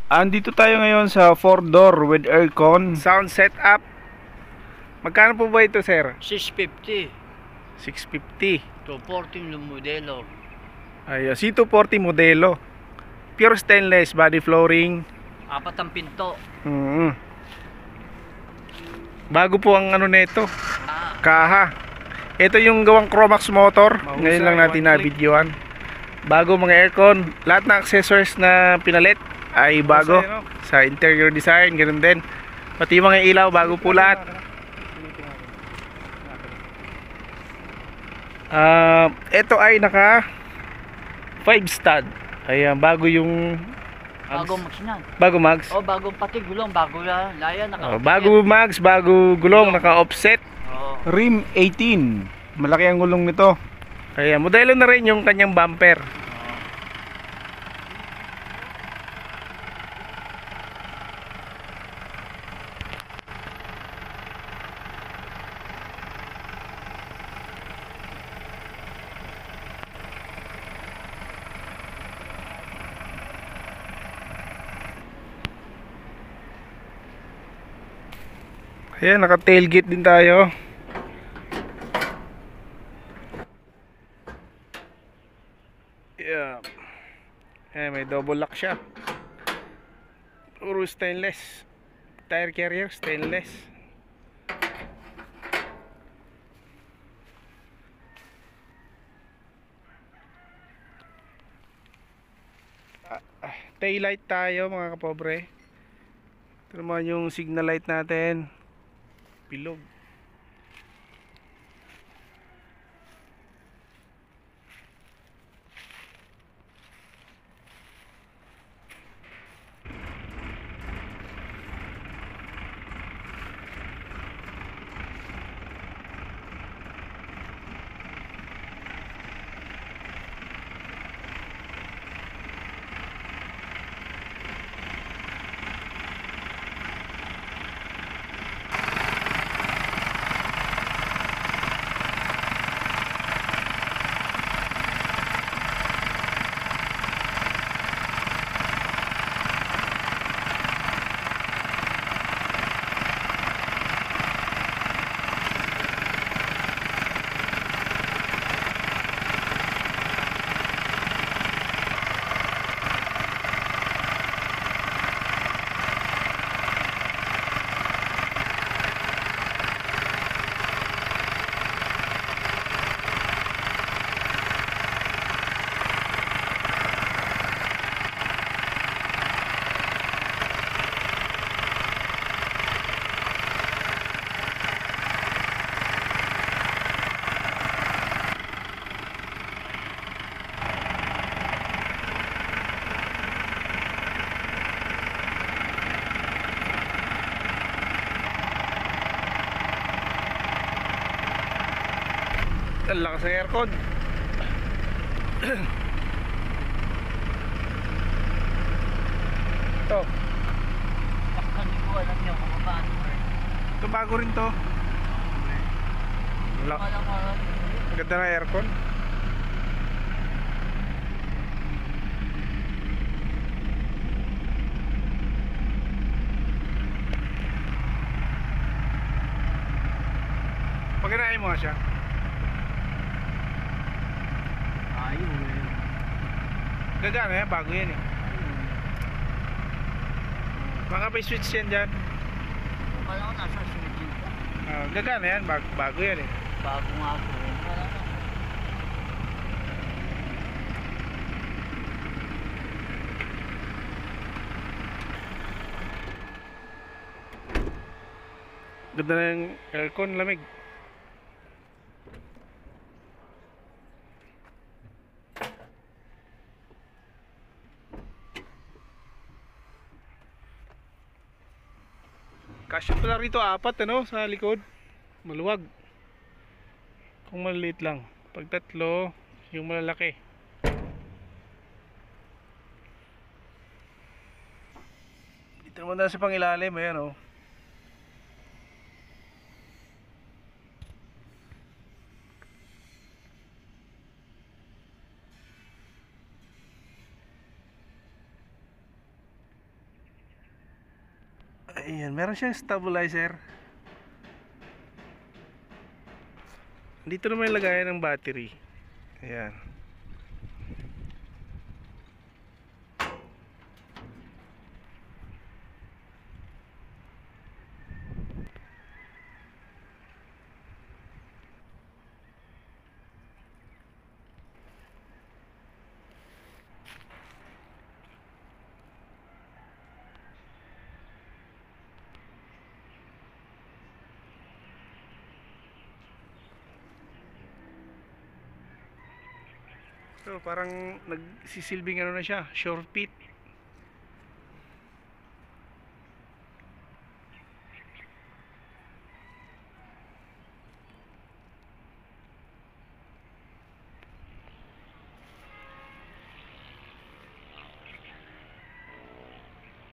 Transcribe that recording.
Andito tayo ngayon sa 4-door with aircon. Sound setup. Magkano po ba ito, sir? 650 650. to 14 yung modelo. Ay, C240 modelo. Pure stainless body flooring. Apat ang pinto. Bago po ang ano nito, Ah, kaha. Ito yung gawang Chromax motor. Mahusay, Ngayon lang natin one click. na-videoan. Bago mga aircon. Lahat ng accessories na pinalit ay bago. Mahusay, no? Sa interior design, ganun din. Pati yung mga ilaw, bago po lahat. Ito ay naka 5 stud. Ayan, bago yung bago mags na. bago mags. Oh, bago pati gulong, bago laya naka. Bago mags, bago gulong, naka offset. Oh. Rim 18. Malaki ang gulong nito. Kaya modelo na rin yung kanyang bumper. Ayan, naka tailgate din tayo. Yeah. Ayan, may double lock siya. Puro stainless. Tire carrier stainless. Taillight tayo mga kapobre. Ito naman yung signal light natin. Bilog. Ang lakas ng aircon. Ito. Hindi ko alam niyo kung paano. Ito bago rin to. Ang ganda ng aircon. Pagkinain mo nga siya. Ayun. Gagana yan, bago yan eh. Baka may switch yan dyan. Wala ko nasa switch. Gagana yan, bago yan eh. Bago nga po. Wala na. Ganda ng aircon, lamig. Kasya pala rito 4 ano sa likod. Maluwag. Kung maliit lang. Pag 3, yung malalaki. Dito naman na sa pangilalim, ayan oh. Ayan, meron siyang stabilizer. Dito naman yung lagayan ng battery. Ayan. So parang nagsisilbing ano na siya, short pit.